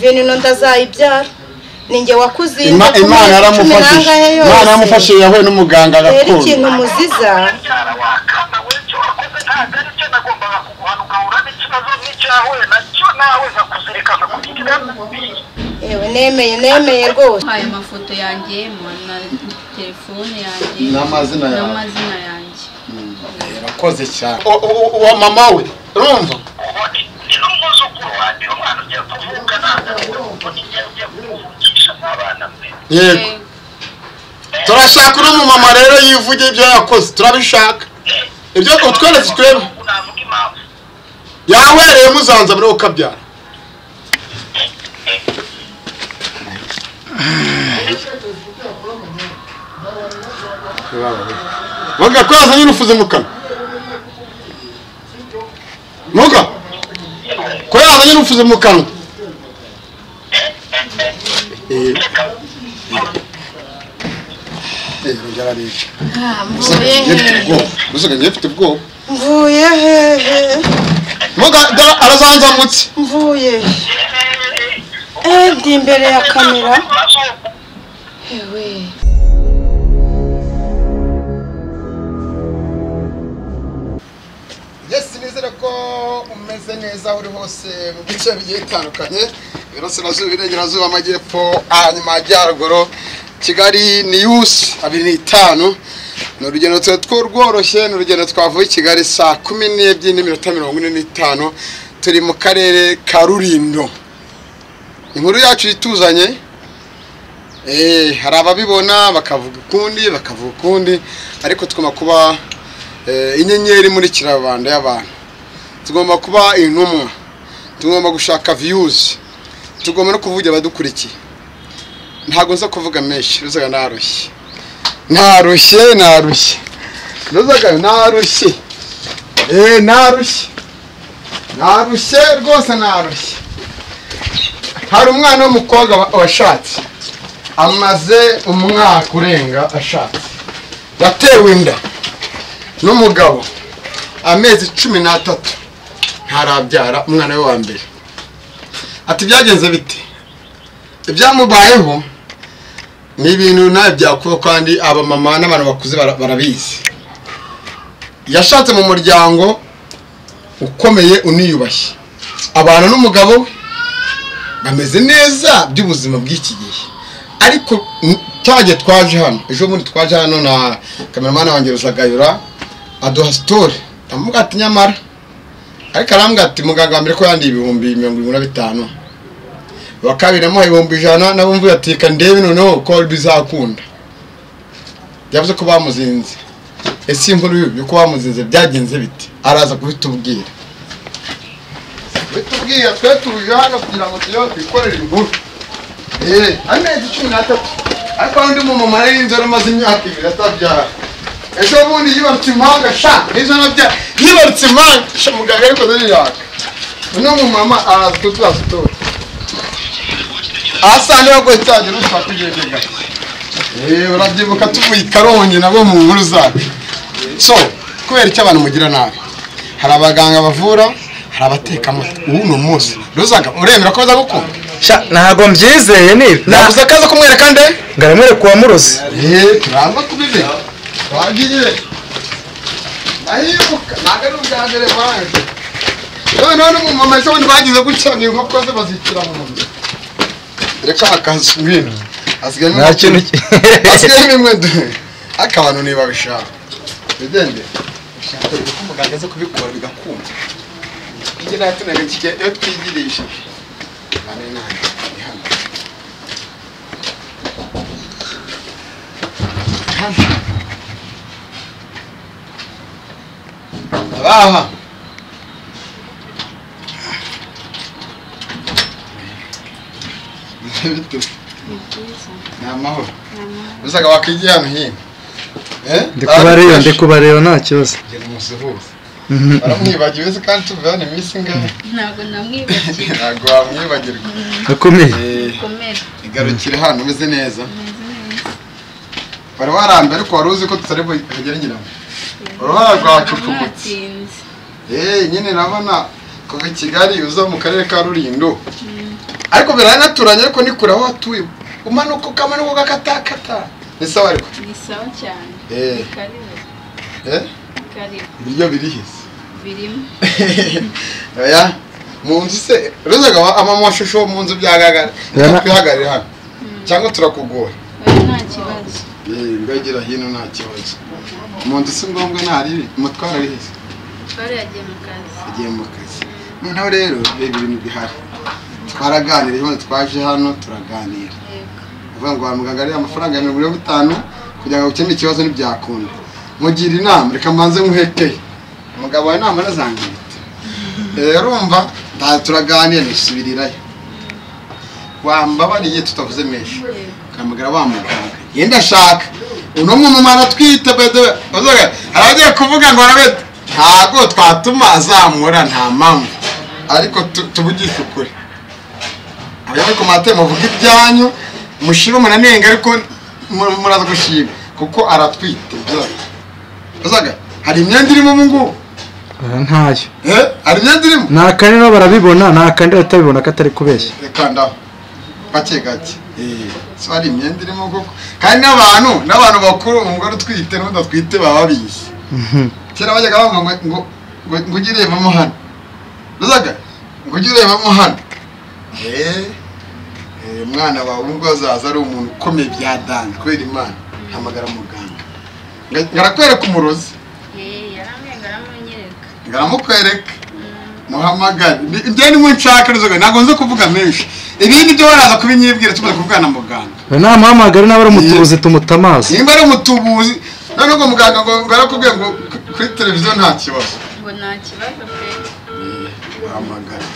ibintu no ndazayibyara ninjye wakuzinze Imana yaramufashe yahuye n'umuganga agakora ikintu muziza yewe nemeye rwose aya mafoto yanjye na telefone yanjye n'amazina yanjye urakoze cyane uwa mama we urumva yego turashaka uri umumama rero yivuge ibyo yakoze turabishaka ibyo utweretse twebwe yawereye muzanza muri ukabyara Muga ko yazanye urufuze mu kanwa Muga ko yazanye urufuze mu kanwa mvuye hehe Muga arazanzamutse mvuye ndi imbere ya kamera ewe nizere ko umeze neza uri hose mu bice bigiye bitandukanye Iburasirazuba Iburengerazuba Amajyepfo hanyuma Amajyaruguru Kigali News 25 ni urugendo rworoshye ni urugendo twavuye Kigali saa 12:45 turi mu karere ka Rulindo inkuru yacu ituzanye hari ababibona bakavuga ukundi ariko tugomba kuba inyenyeri muri kirabanda y'abantu tugomba kuba intumwa tugomba gushaka views tugomba no kuvugira abadukurikiye ntago nza kuvuga menshi ruzaga narushye ruzaga narushye rwose narushye hari umwana w'umukobwa washatse amaze umwaka urenga ashatse yatewe inda n'umugabo amezi 13 ntarabyara umwana we wa mbere ati byagenze bite ibyamubayeho ni ibintu nawe byakuba kandi aba mama n'abantu bakuze barabizi yashatse mu muryango ukomeye uniyubashye abantu n'umugabo we bameze neza by'ubuzima bw'iki gihe ariko cyaje twaje hano ejo muri twaje hano na cameraman wanjye Rusagayura aduha story amuga ati nyamara ariko arambwa ati muganga mbere ko yandi 250 bakabiramo 100 nabumvuye ati kandebe noneho ko bizakunda yavuze ko bamuzinze ese inkuru yuko bamuzinze byagenze bite araza kubitubwira twe tuje hano kugira ngo tuyikorere inkuru amezi 13 ariko undi mu mama y'inzara maze imyaka 2 atabyara ejo bundi yibarutse impanga sha ejo nabya yibarutse impanga sha muganga ariko ziriyaka no mu mama araza kutwasutora asande bako cyaje n'utwakujegega urabyibuka tuvuye Karongi nabo mu nkuru zacu so kubera icyo abantu mugira nabi hari abaganga bavura hari abateka amata uno munsi ruzaga uremera ko baza gukunda ntago mbyizeye ni nabuze akaza kumwereka nde ngaramwere kuwa murozi turaza kubive twagiye ayibuka nagari ubwagere banje none mu mama cyo bagize gutya ni nkoko ze bazikira mu mubiri reka akazi ibintu asigaye nta kintu asigaye nimwe akabantu niba bishaka bidende ushaka ko umuganga aza kubikora bigakunda njye natunega kike twigirisha Abaha Namahoro Uzaga wakigiye hano hino ndikubareba nta kibazo ngene musuhuza baramwibagiwe se kandi tuvane imisi ngahe ntago namwibagiwe ntago wamwibagirwa akomeye igarukire hano umeze neza bari warambe ariko waruzi ko tutari bugere nyiramo urabona rwacukumutse nyine nabona kuva Kigali uza mu karere ka Rulindo ariko biranaturanye ariko nikura aho atuye umanuka ukamanuka gakatakata ni sawa ariko ni sawa cyane karibu karibu ibiryo birihise birimo oya mu nzu se ruzaga amamashusho mu nzu byagagara twihagarira hano cyangwa turakugora nta kibazo ngagira hino nta kibazo mu nzu se ngombwa ntari mutwara rihise twari yagiye mu kazi noneho rero ibintu bihari twaraganira iyo twaje hano turaganira uvuga ngo wa muganga ari amafaranga ya 50 kugira ngo ukemure ikibazo n'ibyakunda mugira inama reka mbanze muhekeye umugabo wa inama nazangirite urumva turaganira nisubirirayo wambabariye tutavuze menshi kamugara wa muganga yenda shaka uno mu mumana twite bede uzoga aragiye kuvuga ngo arabe ntago twatuma azamura nta mpamvu ariko tubugisha ukuri ariko mate muvuga ibyanyu mushibe munanenga ariko muraza gushima kuko aratwite uzoga hari imyenda irimo mu ngo ntayo hari imyenda irimo nakandi no barabibona nakandi batabibona katari kubeshya kanda gake gake so hari imyenda irimo koko kandi n'abantu bakuru umugore utwite n'udatwite baba bizi kera bajyaga bavuga ngo ugire mama hano uzaga ngo ugire mama hano umwana wawe ubwo azaza ari umuntu ukomeye byadanje kwera Imana hamagara muganga ngarakwereka umurozi ngaramukwereka muhamagara ibyo ni mu nshaka ruzoga ntago nzo kuvuga menshi ibindi byo baraza kubinyibwira tumaze kuvugana na muganga nta muhamagara n'abari umutubuzi tumutamazi nimba ari umutubuzi none ngo muganga ngo ngarakubwiye ngo kuri televiziyo nta kibazo ngo nta kibazo pe muhamagara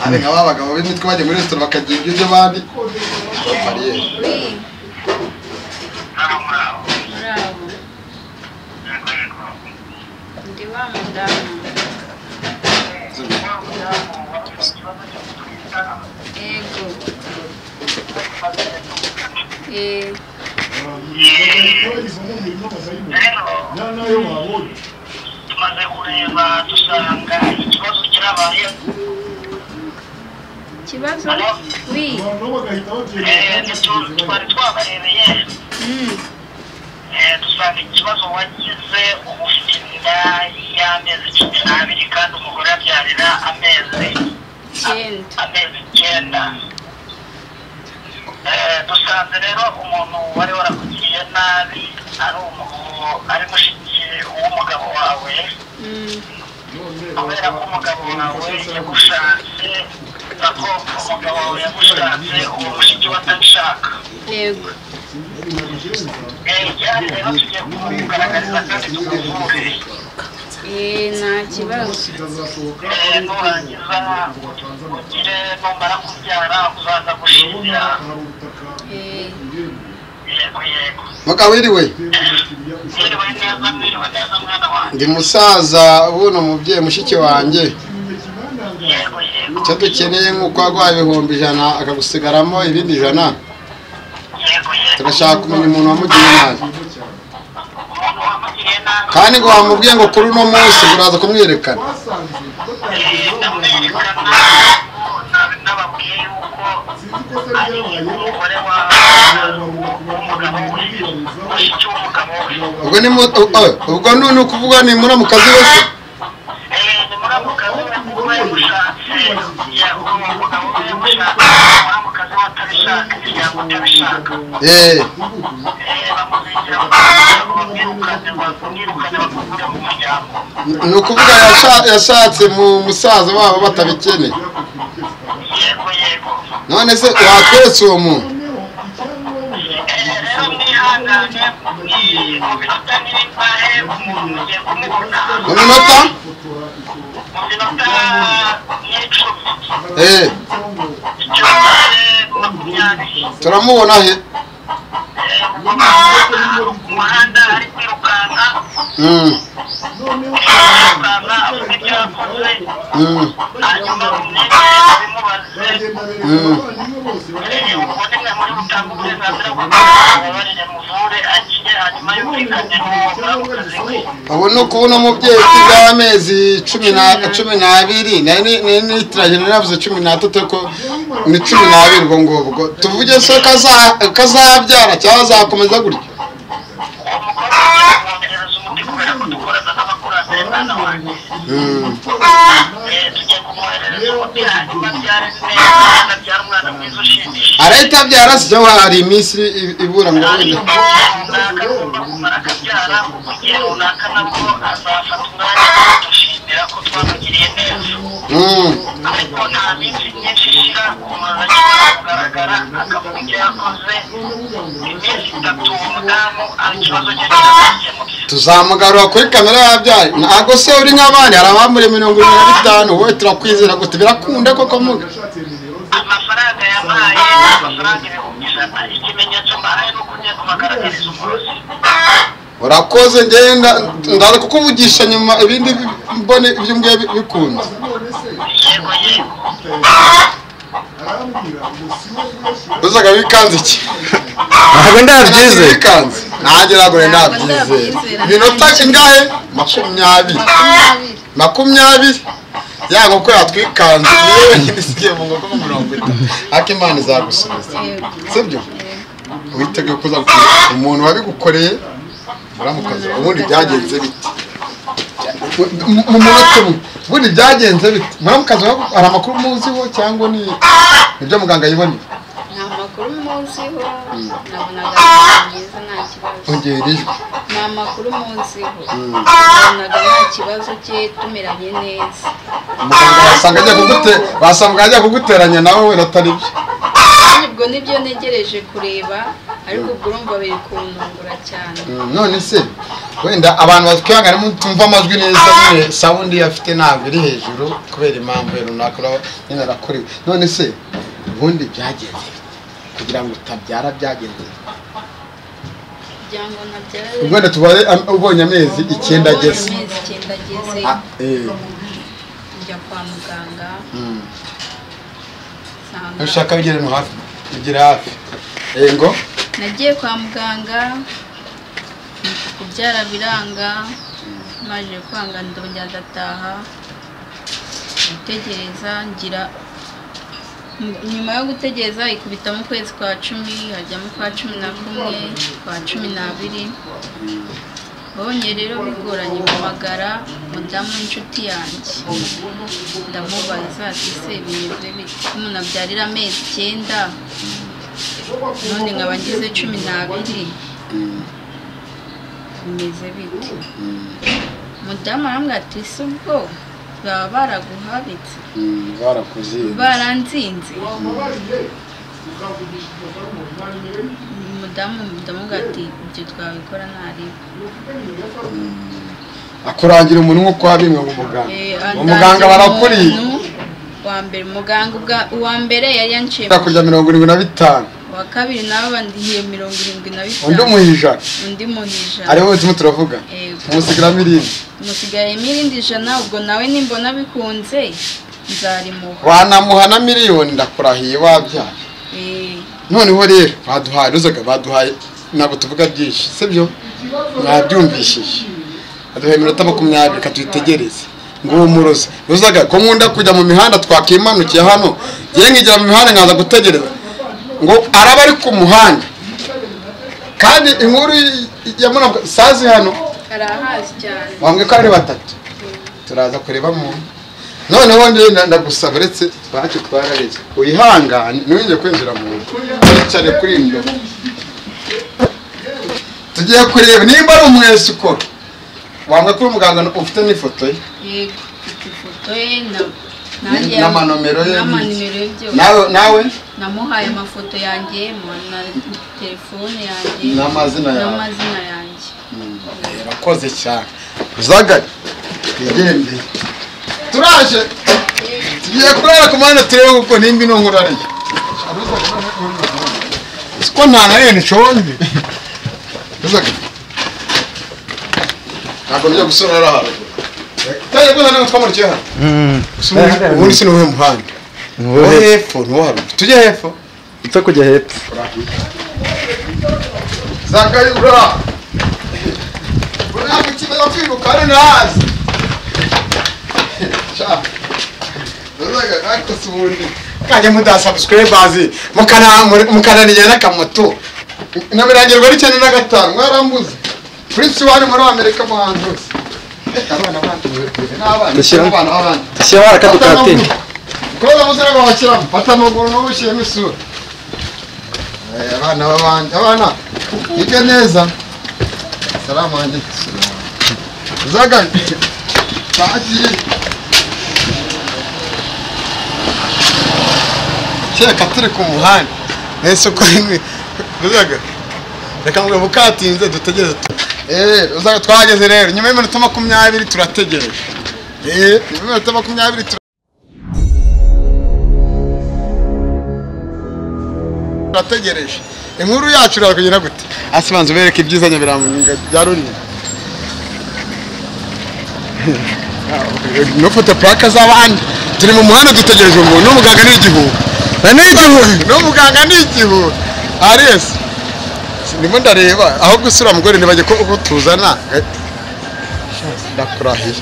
Ari ngaba bagabo b'imitwe bajye muri restaurant bakagira ibyo bandi bafariye bravo ndi wa mudamu tumaze kureba dusanga ikibazo kirabaye kibazo wi twari twabarebeye dusanga ikibazo wagize ubu ufite inda y'amezi 12 kandi umugore abyarira amezi 9 dusanze rero umuntu wari warakugiriye nabi ari mushiki w'umugabo wawe kubera ko umugabo wawe yagushatse ako umugabo wawe yagushatse uwo mushiki we atabishaka yego cyane rero tugiye kumugaragariza kandi tumuvure nta kibazo nurangiza ugire numara kubyara uzaza gushimira yego mugabo wiriwe mwiriwe neza mwana wanjye ndi musaza ubuno mubyeyi mushiki wanjye yego icyo dukeneye nk'uko wagwaye 100 akagusigaramo ibindi 100 turashaka kumenya umuntu wamugiriye nabi kandi ngo wamubwiye ngo kuri uno munsi uraza kumwirekana ubwo none ukuvuga ni muramukazi wese ni ukuvuga yashatse mu musaza wabo batabikene none se wakweretse uwo muntu mu minota turamubona he umuhanda ari kwirukanka hanyuma bimubaze ubone muri butanga uburenganzira bwo kubabarire muvure akire hanyuma nyuma y'uburiganya n'umugabo mu kazi we. ubu ni ukubona umubyeyi ufite amezi 12 n'itiranye navuze 13 ko ni 12 ubwo ngubwo tuvuge so kazabyara cyangwa azakomeza gutyo. Uwo mukobwa agiye kumwoherereza umuti kubera ko dukorana n'abakurambere mwana wanjye. Tugiye kumwoherereza umuti hanyuma abyare neza abyara umwana mwiza ushimishije. arahita abyara se cyangwa hari iminsi ibura ngo wenda runaka agomba kumara akabyara mu gihe runaka nabwo azafata umwanya wo kudushimira ko twamugiriye neza. Ariko nta minsi myinshi ishira umuntu ashobora kugaragara akavuga ibyo yakoze iminsi 3 umudamu ari ikibazo cye kirakemutse. tuzamugarura kuri kamera yabyaye ntabwo se uri nk'abandi hari abamuri 25 wowe turakwizera gute birakunda koko muga amafaranga yampaye amafaranga 100,000 ikimenyetso mbahaye nuko ugiye kubagaragariza umurozi. urakoze ngenda ndaza kukuvugisha nyuma ibindi mbone ibyo ngiye bikunze. Yego yego. uzaga wikanze iki ntabwo ndabyize wikanze nagera gore ndabyize minota kingahe 20 yago ko yatwikanze yewe nisigiye mu ngoko 50 akimana izagusubiza sibyo witeguye kuza umuntu wabigukoreye uramukaza ubundi byagenze bite mu munota ubundi byagenze bite muramukaza ari amakuru muziho cyangwa ni ibyo muganga yibonye nta makuru muziho nabonaga myiza nta kibazo ongerijwe nta makuru muziho nabonaga nta kibazo cye tumeranye neza muganga wasanga ajya kuguteranya nawe wera atari byo ubwo nibyo negereje kureba ariko ubwo urumva biri kuntungura cyane. none se wenda abantu batwihangana mutumva amajwi neza nyine sound afite ntabwo iri hejuru kubera impamvu runaka nyine arakuriwe. none se ubundi byagenze kugira ngo utabyara byagenze kugira ngo nabyare ubwo tubaye ubonye amezi 9 ageze njya kwa muganga ushaka bigere no hafi bigira hafi ngo nagiye kwa muganga kubyara biranga maje kwanga ndongera ndataha gutegereza ngira nyuma yo gutegereza ikubita mu kwezi kwa 10 hajyamo kwa 11 kwa 12 bonye rero bigoranye kumagara mudamu inshuti yanjye ndamubaza ati se bimeze bite umuntu abyarira amezi 9 none nkaba ngize 12 bimeze bite mudamu arambwira ati se ubwo baba baraguhabitse barakuziye baranzinze mudamu ati ibyo twabikora ntari akurangira umuntu nko kwa bimwe mu muganga barakuriye wa mbere muganga uwa mbere yari yanciye kurya 75 wa kabiri nawe bandiye 75 undi muhija ari wowe tumu turavuga umusigira mirindi musigaye mirindi jana ubwo nawe nimbona bikunze nzarimuha wanamuha na miliyoni ndakurahiye wabyaye noneho rero baduhaye ntabwo tuvuga byinshi sibyo mwabyumvishije aduhaye iminota 20 katwitegereze ngo umurozi uzaga ko nkunda kujya mu mihanda twakimanukiye hano giye nkigira mu mihanda nkaza gutegereza ngo araba ari ku muhanda kandi inkuru yamuna sazi hano arahazi cyane wambwe ko ari batatu turaza kureba mu noneho ndagusaba uretse bacu twarareze uyihangane ntiwinjye kwinjira mu cyane kuri ndo tugiye kureba nimba ari umwese ukora wambwe ko umuganga ufite n'ifoto ye yego ifoto ye n'amanomero ye byose nawe namuhaye amafoto yanjye na telefone yanjye n'amazina yanjye urakoze cyane uzagari twigende turaje tugiye kurara ku muhanda turebe kuko nimba ino nkuru ariyo siko nta na rene nshonje uzagari ntabwo njya gusura arahara taye ko nane twamurikiye hano ubundi si n'uwe muhanda wo hepfo ntuhari tujye hepfo ita kujya hepfo zagari ura no kwiruka hano nahazi ariko si ubundi kajya mudasubscribers mukananigera n'akamoto nabirangirwa n'icyenda na gatanu mwarambuze Prince wari muri Amerika mu hantu hose abana bandi n'abana abandi shyira akadukate koza musara bawakiramo fata amaguru n'ubushyiremo isura abana b'abandi abana ige neza salamu alaykum zaga taji Cheka turi ku muhanda ese ko rimwe uzaga reka ngo bukatinze dutegereze uzaga twageze rero nyuma y'iminota 20 turategereje nyuma y'iminota 20 turategereje inkuru yacu irakugenda gute asibanze ubereke ibyiza nyabiramunga byaruri no foto plaka z'abandi turi mu muhanda dutegereje ngo n'umuganga n'igihugu n'umuganga n'igihugu Aries ndimo ndareba aho gusura mugore nibaje ko tuzana ndakurahiye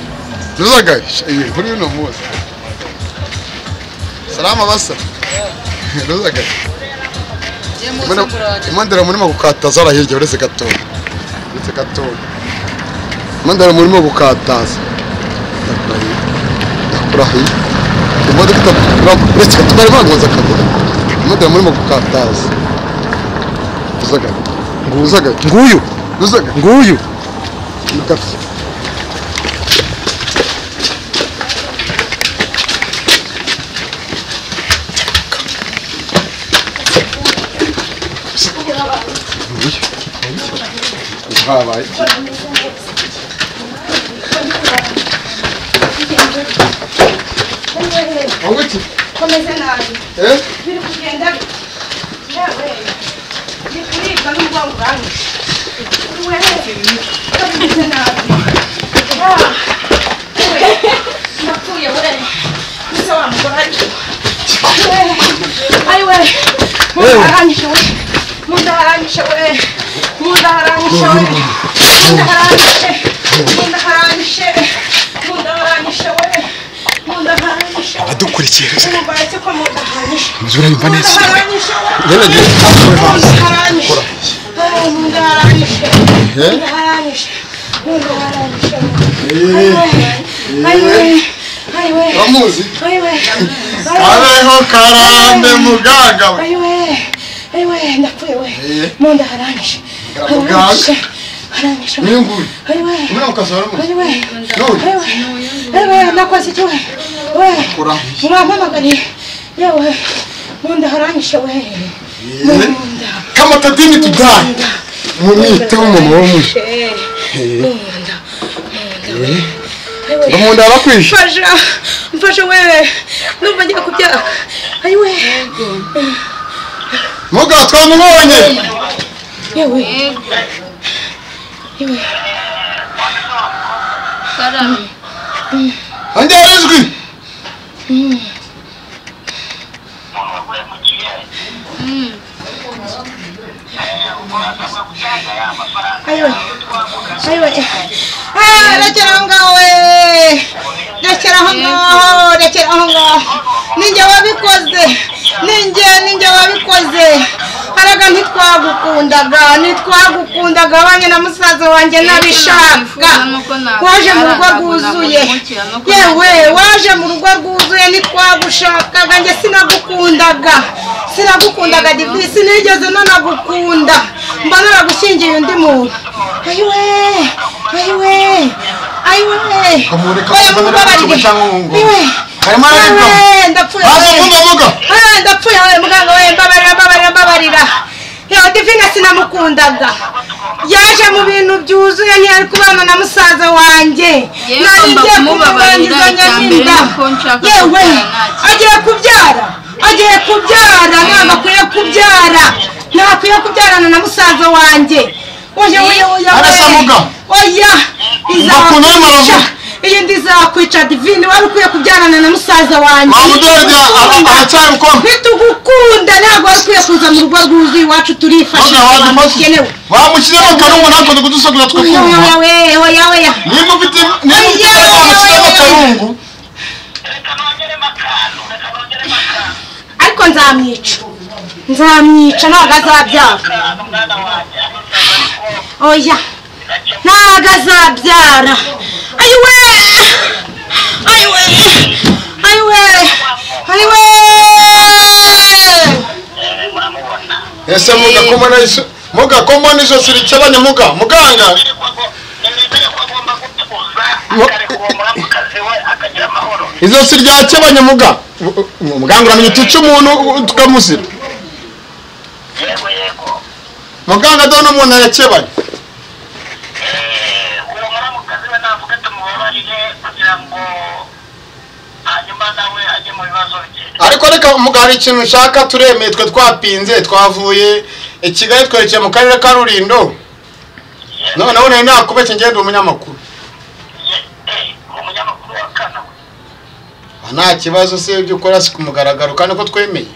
nuzaga kuri no muzi salama basa nuzaga Mandara murimo gukataza arahirye uretse gato Mandara murimo gukataza ndakurahiye imodoka uretse tubari bagoza kabuga Mandara murimo gukataza nguyu nukafye habaye Awuti komeze nabi biri kugenda yawe nikuribwa n'ubwonko bwanyu komeze nabi napfuye we nise wa mugore ayiwe mundaharanyishe we mundaharanyishe we mundaharanyishe we mundaharanyishe we mundaharanyishe adukurikiye umubate ko mundaharanyishe muzura yumva neza mundaharanyishe Ramuzi abeho karande mugaga we ayiwe ndapfuye we mundaharanyishe Nyunguri Mwana ukazora mu Ayiwe nakoze cyo we Muramamagari yewe mundaharanyishe we Kama tadini tudai Mumite umuntu wo mushi Munda bakwisha Mfasha we numva ngiye kubyaka ayiwe Muga twamubonye yewe Karame Angerezwi ayiwe rekera ngawe rekera ngaho ninjye wabikoze haraga ntitwagukundaga abanye na musaza wanjye nabishaka waje mu rugo rwuzuye yewe waje mu rugo rwuzuye ntitwagushakaga njye sinagukundaga divisi nigeze nanagukunda mba naragushyingiye undi muntu ayiwe ndapfuye muganga we mbabarira yewe divina sinamukundaga yaje mu bintu byuzuye ntiyari kubana na musaza wanjye nari ngiye kumubangiza nyaminda yewe agiye kubyara ntakwiye kubyarana na musaza wanjye oya izamuca iyi ndi bizakwica Divine wari ukwiye kubyarana na musaza wanjye ntitugukunda ntabwo wari ukwiye kuza mu rugo rwuzuye iwacu turifashisha wamukenewe wamushyiremo akarungu ntabwo kudusogora twukumva oya nimba ufite akarungu ariko nzamwica ntabwo azabyara oya ntabwo azabyara ayiwe ese mugakoma n'ijosi rikebanye muganga ijosi ryakebanye muganga uramenya utica umuntu tukamusira muganga dore n'umuntu yakebanye uwo muramukazi we navuga tumubabarire kugira ngo hanyuma nawe ajye mu bibazo bye ariko reka muganga ikintu ushaka turemeye twe twapinze twavuye i Kigali twerekeye mu karere ka Rulindo noneho nari nakubeshye ngende umunyamakuru umunyamakuru wa Kanawe nta kibazo se ibyo ukora si kumugaragaro kandi ko twemeye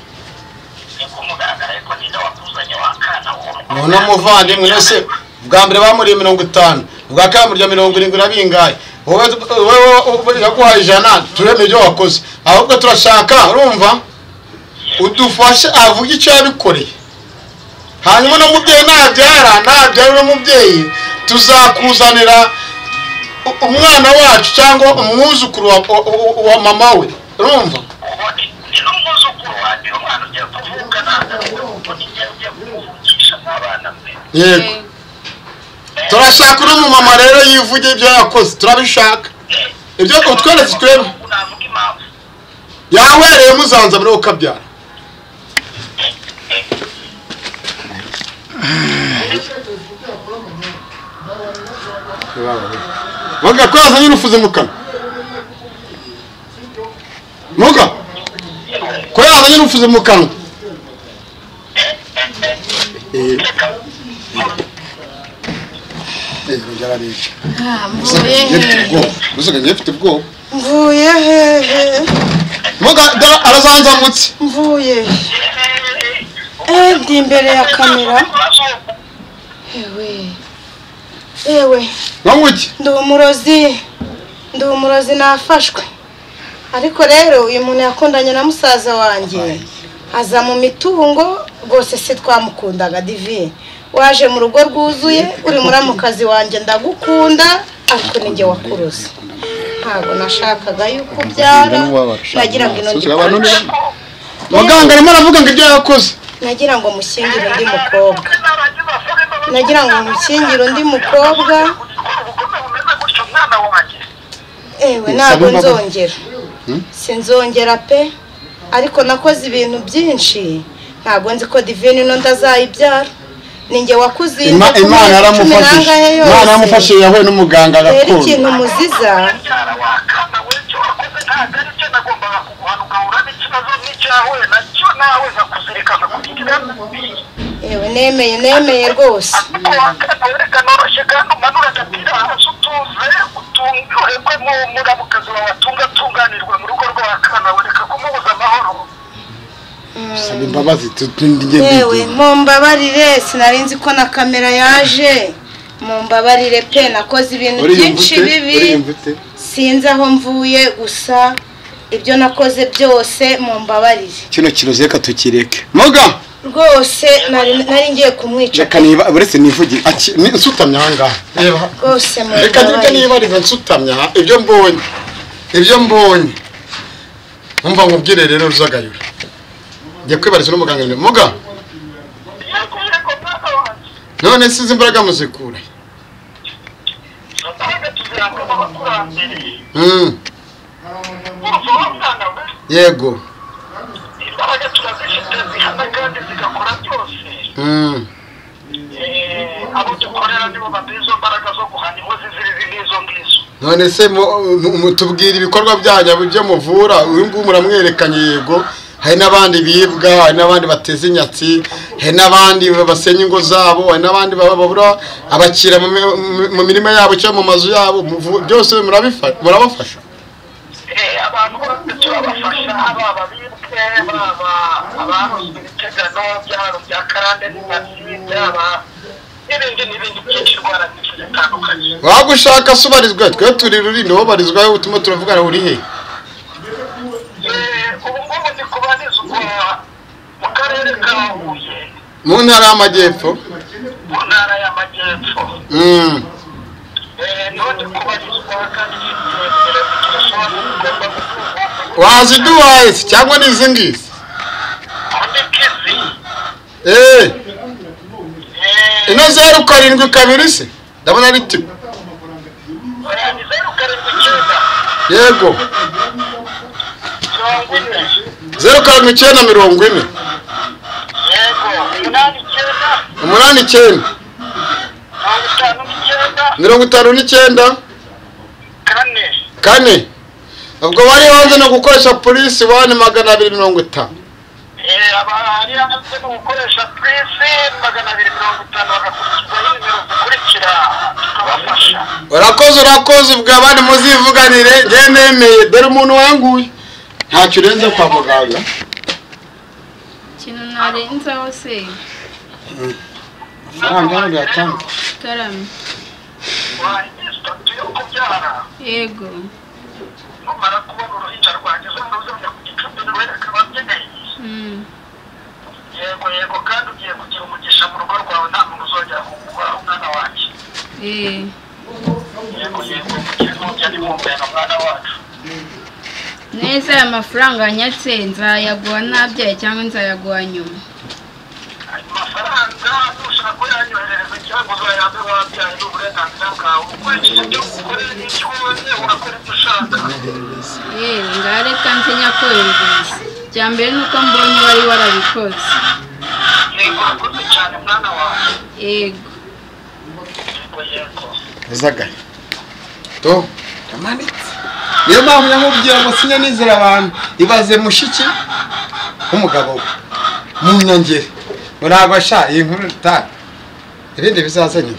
ni kumugaragara ariko ninde wakuzanye wa Kanawe none muvandimwe nese bwa mbere bamuriye 50 bwa kabiri 70 nabingaye wowe yaguhaye 100 turemeye ibyo wakoze ahubwo turashaka urumva udufashe avuga icyo yabikoreye hanyuma no mubyeyi nabyara n'umubyeyi tuzakuzanira umwana wacu cyangwa umwuzukuru wa mama we urumva ni n'umwuzukuru wanjye umwana ugiye kuvuka ntabwo ugiye kumuvugisha n'abana be yego turashaka uri mu mama rero yivuge ibyo yakoze turabishaka ibyo utweretse twebwe navuga impamvu yahwereye muzanza muri ukabyara Muga ko yazanye urufuze mu kanwa Muga ko yazanye urufuze mu kanwa mvuye hehe Muga arazanzamutse mvuye ndi imbere ya kamera ewe Wanguki ndi umurozi nafashwe ariko rero uyu muntu yakundanye na musaza wanjye aza mu mitungo rwose se twamukundaga Divine waje mu rugo rwuzuye uri muramukazi wanjye ndagukunda ariko ninjye wakuruze ntabwo nashakaga yuko byara nagira ngo inongi muganga arimo aravuga ngo ibyo yakoze nagira ngo mushyingire undi mukobwa ewe ntabwo nzongera sinzongera pe ariko nakoze ibintu byinshi ntabwo nzi ko Divine ino ndazayibyara ninjye wakuzinda Imana yaramufashije yahuye n'umuganga gakondo ikintu muziza ewe nemeye rwose yewe mumbabarire sinari nzi ko na kamera yaje mumbabarire pe nakoze ibintu byinshi bibi sinzi aho mvuye gusa ibyo nakoze byose mumbabarire kino kiroze reka tukireke Muga rwose nari ngiye kumwica reka niba uretse nivugi nsutamye aha rwose reka niba nsutamye ibyo mbonye umva nkubwire rero ruzagayura ngiye kwibariza n'umuganga ni Muga none size imbaraga muzikura yego imbaraga turazifite zihana kandi zigakora byose abo dukorera nibo baduha izo mbaraga zo guhana inkozi z'ibibi n'izo ngizo none se mutubwira ibikorwa byanyu byo muvura uyu nguyu muramwerekanye yego hari n'abandi bibwa, hari n'abandi bateza inyatsi, hari n'abandi basenya ingo zabo, hari n'abandi babura abakira mu mirima yabo cyangwa mu mazu yabo. Byose murabafasha? Abantu bose turabafasha, baba bibwe, baba abarozwe ibitegano byabo bya karande n'inyatsi, byaba n'ibindi byinshi, indwara nyinshi zitandukanye. Wagushaka subarizwa, twe turi Rulindo, wobarizwa utuma turavugana uri he? Ubu ngubu ndi kubarizwa mu karere ka Huye, mu ntara y'Amajyepfo. mu ntara y'Amajyepfo. None kubarizwa kandi telefone ugomba kuvuga. Waziduhaye cyangwa n'izi ngizi? Undi kizi. Ino 07 se? Ndabona ari tipe. Ni 079. Yego. 0740. Yego. 89. 59. Kane. Ubwo wari hanze no gukoresha police 1250. Abari hanze no gukoresha police 250 bagakurikiza nimero zikurikira tukabafasha. Urakoze ubwo abandi muzivuganire, nge nemeye dore umuntu wanguye. Ntacyo urenze kwa muganga. Kintu narenzaho se. Amafaranga yatanga. Karame. Wahise tuyokubyara. Yego. Numara kubona uruhinja rwangiza n'uzajya ku gicumbi nawe akaba abyemeye. Yego kandi ugiye kugira umugisha mu rugo rwawe, nta muntu uzongera kugukora umwana wanjye. Yego kugira n'ujya ni mumbera mwana wacu. Neza aya mafaranga nyatse nzayaguha nabyaye cyangwa nzayaguha nyuma? Amafaranga ushaka kuyanyoherereza cyangwa uzayambe wabyaye n'uburenganzira bwawe. Ukurikije ibyo ukorera n'icyo ubonye urakora ibyo ushaka. Ngareka nsenya kohereza. Cyambere nuko mbonye wari warabikoze. Yego urakoze cyane mwana wawe. Yego. Zagaye. To, kamanitse. Niyo mpamvu nyamubwira ngo sinya nizera abantu. Ibaze mushiki umugabo mu nyangere. Murabasha iyi nkuru ta. Ibindi bizaza nyuma.